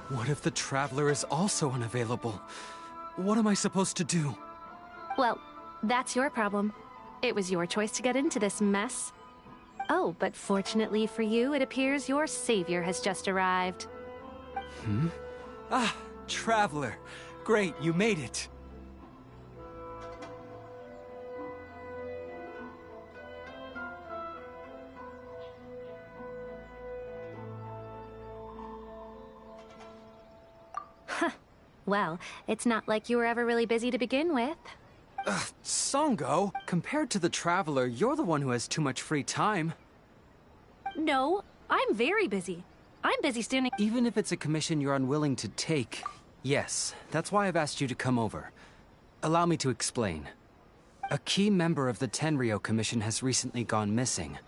What if the Traveler is also unavailable? What am I supposed to do? Well, that's your problem. It was your choice to get into this mess. Oh, but fortunately for you, it appears your savior has just arrived. Ah, Traveler. Great, you made it. Well, it's not like you were ever really busy to begin with. Songo, compared to the Traveler, you're the one who has too much free time. No, I'm very busy. I'm busy standing— Even if it's a commission you're unwilling to take, yes, that's why I've asked you to come over. Allow me to explain. A key member of the Tenryo Commission has recently gone missing.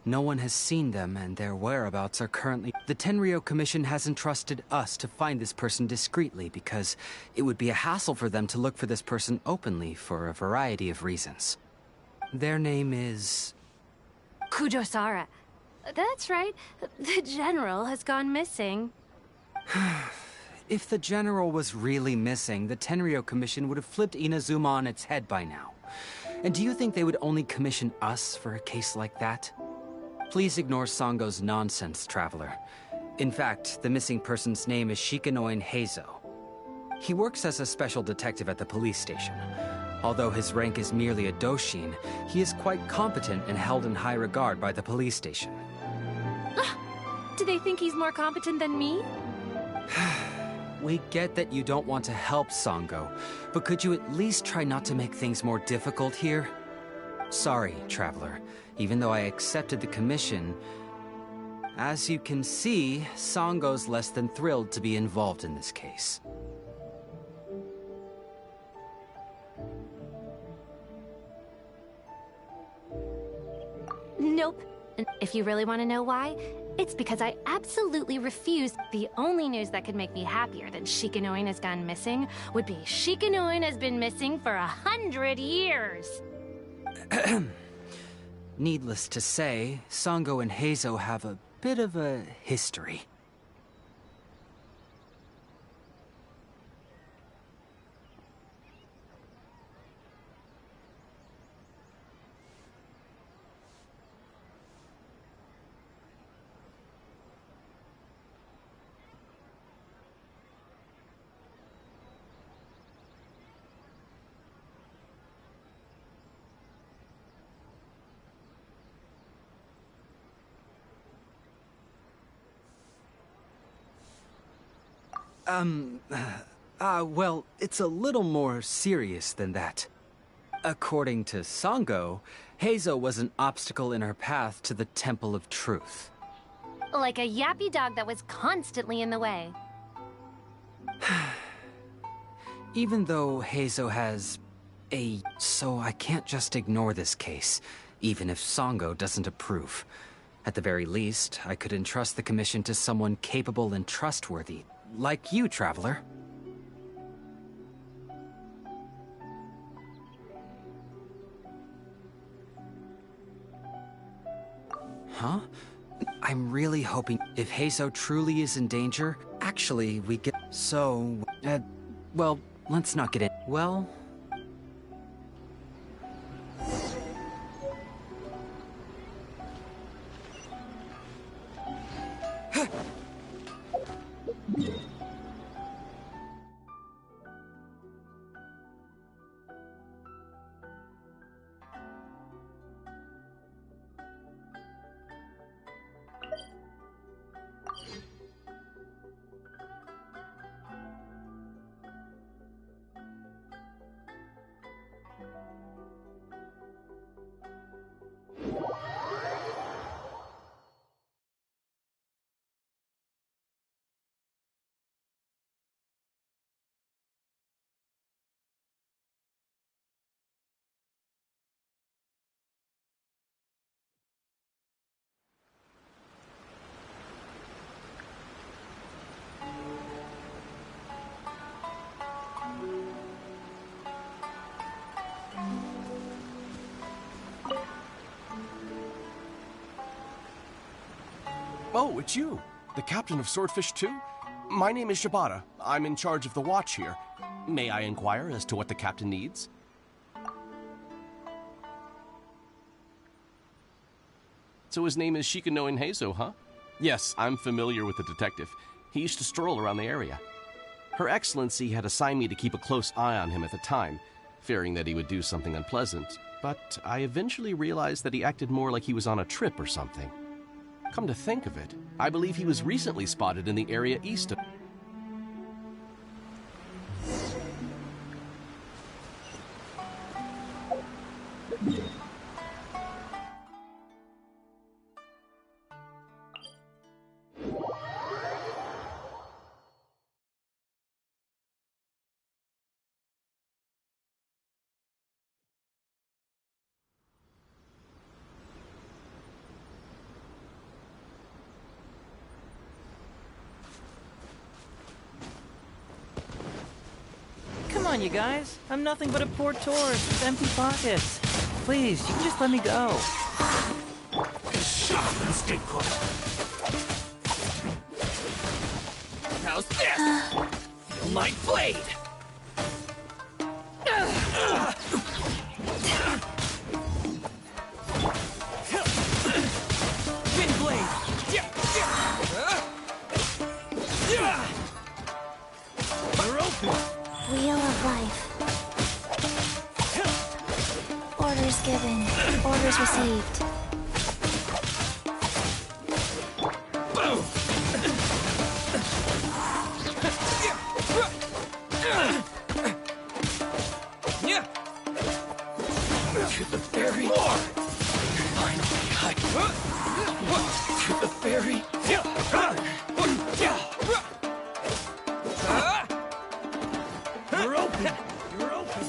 No one has seen them, and their whereabouts are currently— The Tenryo Commission has entrusted us to find this person discreetly because it would be a hassle for them to look for this person openly for a variety of reasons. Their name is... Kujosara. That's right. The General has gone missing. If the General was really missing, the Tenryo Commission would have flipped Inazuma on its head by now. And do you think they would only commission us for a case like that? Please ignore Songo's nonsense, Traveler. In fact, the missing person's name is Shikanoin Heizo. He works as a special detective at the police station. Although his rank is merely a doshin, he is quite competent and held in high regard by the police station. Do they think he's more competent than me? We get that you don't want to help Songo, but could you at least try not to make things more difficult here? Sorry, Traveler. Even though I accepted the commission, as you can see, Songo's less than thrilled to be involved in this case. Nope. And if you really want to know why, it's because I absolutely refuse. The only news that could make me happier than Shikanoin has gone missing would be Shikanoin has been missing for 100 years. Needless to say, Songo and Heizo have a bit of a history. Well, it's a little more serious than that. According to Songo, Heizo was an obstacle in her path to the Temple of Truth. Like a yappy dog that was constantly in the way. Even though Heizo has so I can't just ignore this case, even if Songo doesn't approve. At the very least, I could entrust the commission to someone capable and trustworthy, like you, Traveler. Huh? I'm really hoping if Heizo truly is in danger, actually, we get... So, well, let's not get in. Well... Oh, it's you! The captain of Swordfish 2? My name is Shibata. I'm in charge of the watch here. May I inquire as to what the captain needs? So his name is Shikanoin Heizo, huh? Yes, I'm familiar with the detective. He used to stroll around the area. Her Excellency had assigned me to keep a close eye on him at the time, fearing that he would do something unpleasant, but I eventually realized that he acted more like he was on a trip or something. Come to think of it, I believe he was recently spotted in the area east of... Come on, you guys. I'm nothing but a poor tourist with empty pockets. Please, you can just let me go. Stay put. How's this? Feel my blade. Wind blade. You're open. Wheel of Life. Orders given. Orders received. Boom. To the very more. Finally, to the very. You're open. You're open.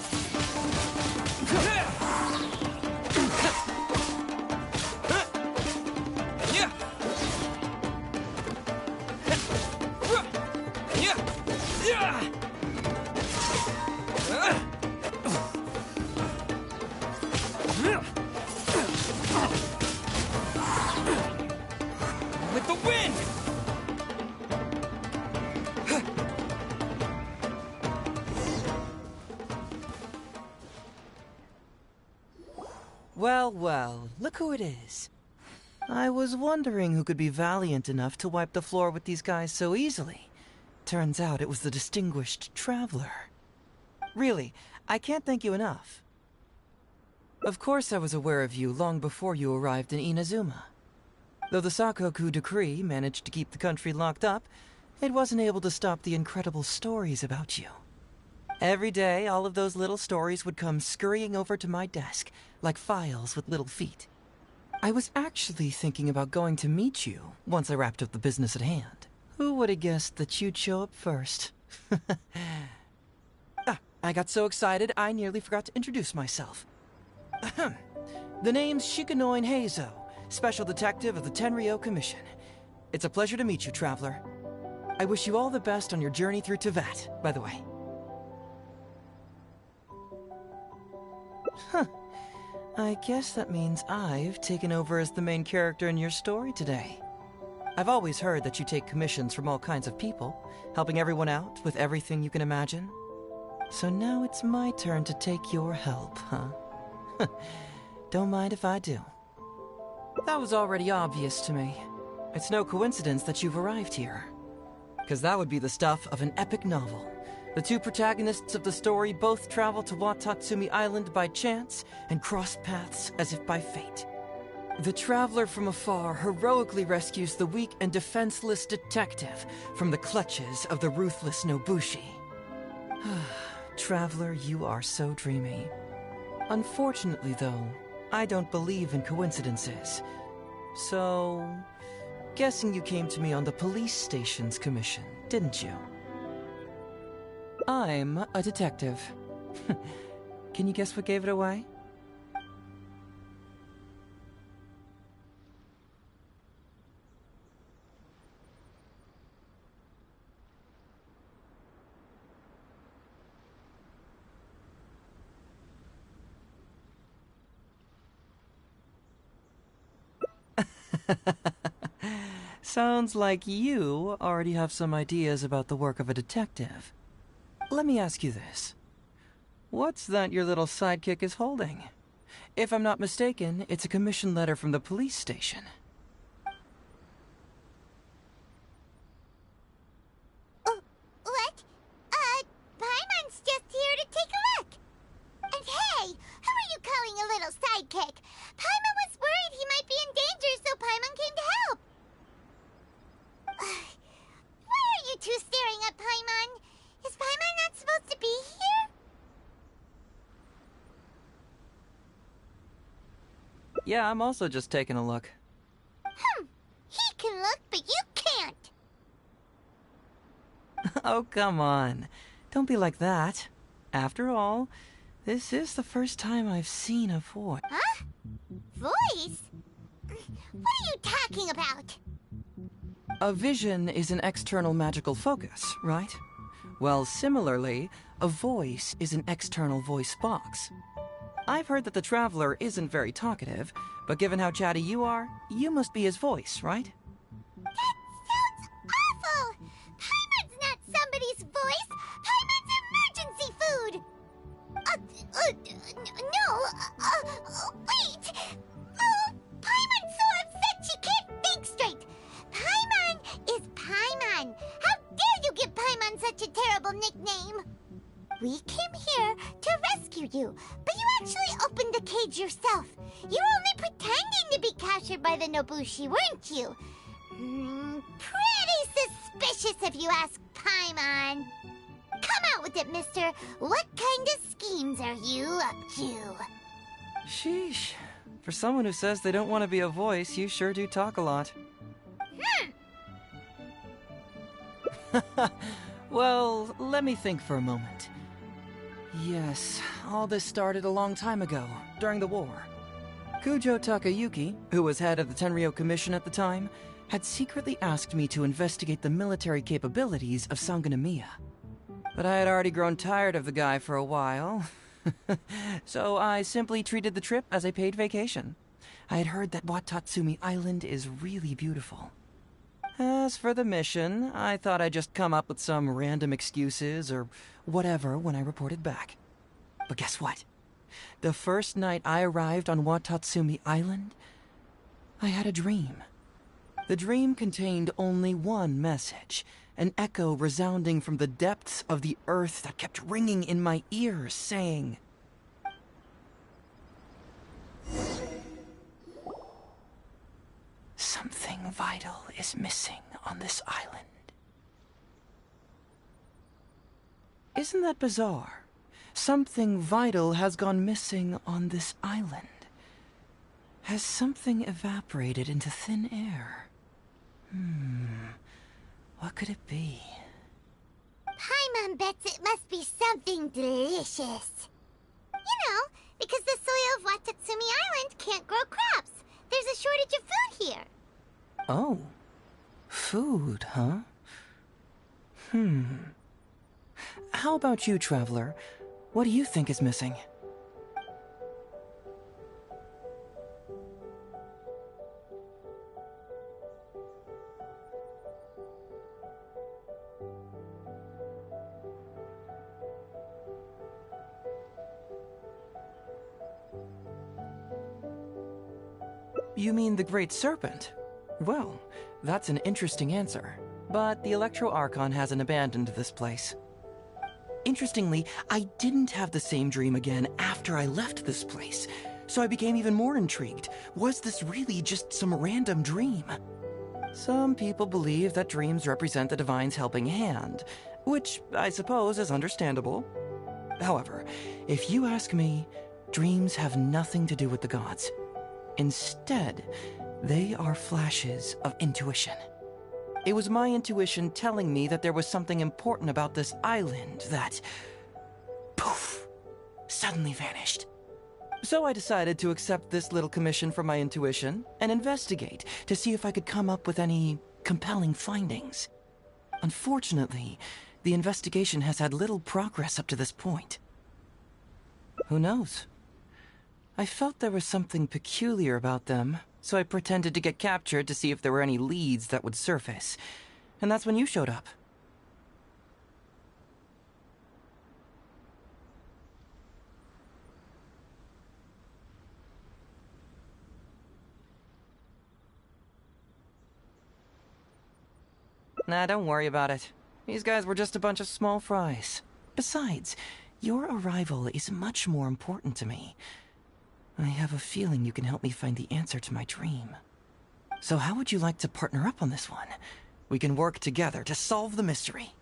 With the wind. Well, well, look who it is. I was wondering who could be valiant enough to wipe the floor with these guys so easily. Turns out it was the distinguished traveler. Really, I can't thank you enough. Of course I was aware of you long before you arrived in Inazuma. Though the Sakoku decree managed to keep the country locked up, it wasn't able to stop the incredible stories about you. Every day, all of those little stories would come scurrying over to my desk, like files with little feet. I was actually thinking about going to meet you once I wrapped up the business at hand. Who would have guessed that you'd show up first? I got so excited I nearly forgot to introduce myself. The name's Shikanoin Heizo, Special Detective of the Tenryou Commission. It's a pleasure to meet you, Traveler. I wish you all the best on your journey through Teyvat, by the way. Huh. I guess that means I've taken over as the main character in your story today. I've always heard that you take commissions from all kinds of people, helping everyone out with everything you can imagine. So now it's my turn to take your help, huh? Don't mind if I do. That was already obvious to me. It's no coincidence that you've arrived here. Because that would be the stuff of an epic novel. The two protagonists of the story both travel to Watatsumi Island by chance and cross paths as if by fate. The traveler from afar heroically rescues the weak and defenseless detective from the clutches of the ruthless Nobushi. Traveler, you are so dreamy. Unfortunately, though, I don't believe in coincidences. So, guessing you came to me on the police station's commission, didn't you? I'm a detective. Can you guess what gave it away? Sounds like you already have some ideas about the work of a detective. Let me ask you this. What's that your little sidekick is holding? If I'm not mistaken, it's a commission letter from the police station. What? Paimon's just here to take a look. And hey, who are you calling a little sidekick? Paimon was worried he might be in danger, so Paimon came to help. Why are you two staring at Paimon? Is Paimon not supposed to be here? Yeah, I'm also just taking a look. He can look, but you can't. Oh, come on. Don't be like that. After all, this is the first time I've seen a voice. Huh? Voice? What are you talking about? A vision is an external magical focus, right? Well, similarly, a voice is an external voice box. I've heard that the Traveler isn't very talkative, but given how chatty you are, you must be his voice, right? That sounds awful! Paimon's not somebody's voice! Paimon's emergency food! Wait! Oh, Paimon's so upset she can't think straight! Paimon is Paimon! How dare you give Paimon such a terrible nickname? We came here to rescue you, but you actually opened the cage yourself. You were only pretending to be captured by the Nobushi, weren't you? Pretty suspicious if you ask Paimon. Come out with it, mister. What kind of schemes are you up to? Sheesh. For someone who says they don't want to be a voice, you sure do talk a lot. Well, let me think for a moment. Yes, all this started a long time ago, during the war. Kujo Takayuki, who was head of the Tenryo Commission at the time, had secretly asked me to investigate the military capabilities of Sangonomiya. But I had already grown tired of the guy for a while, so I simply treated the trip as a paid vacation. I had heard that Watatsumi Island is really beautiful. As for the mission, I thought I'd just come up with some random excuses or whatever when I reported back. But guess what? The first night I arrived on Watatsumi Island, I had a dream. The dream contained only one message, an echo resounding from the depths of the earth that kept ringing in my ears, saying, "Something vital is missing on this island." Isn't that bizarre? Something vital has gone missing on this island. Has something evaporated into thin air? What could it be? Paimon bets it must be something delicious. You know, because the soil of Watatsumi Island can't grow crops. There's a shortage of food here. Oh. Food, huh? How about you, Traveler? What do you think is missing? You mean the Great Serpent? Well, that's an interesting answer. But the Electro Archon hasn't abandoned this place. Interestingly, I didn't have the same dream again after I left this place, so I became even more intrigued. Was this really just some random dream? Some people believe that dreams represent the Divine's helping hand, which I suppose is understandable. However, if you ask me, dreams have nothing to do with the gods. Instead, they are flashes of intuition. It was my intuition telling me that there was something important about this island that, poof, suddenly vanished. So I decided to accept this little commission from my intuition and investigate to see if I could come up with any compelling findings. Unfortunately, the investigation has had little progress up to this point. Who knows? I felt there was something peculiar about them, so I pretended to get captured to see if there were any leads that would surface. And that's when you showed up. Nah, don't worry about it. These guys were just a bunch of small fries. Besides, your arrival is much more important to me. I have a feeling you can help me find the answer to my dream. So how would you like to partner up on this one? We can work together to solve the mystery.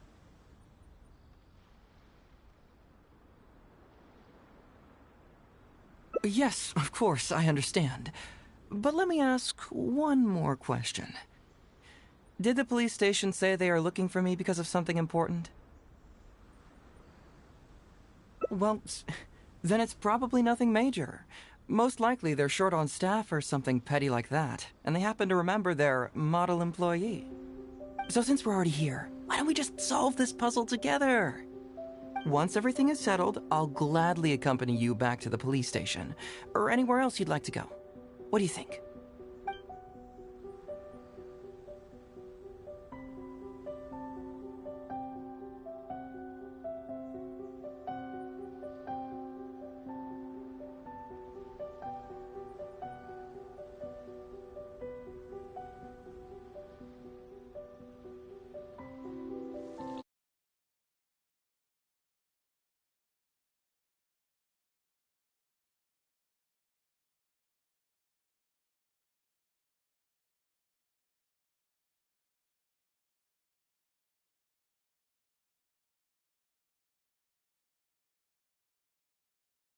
Yes, of course, I understand. But let me ask one more question. Did the police station say they are looking for me because of something important? Well, then it's probably nothing major. Most likely they're short on staff or something petty like that, and they happen to remember their model employee. So since we're already here, why don't we just solve this puzzle together? Once everything is settled, I'll gladly accompany you back to the police station, or anywhere else you'd like to go. What do you think?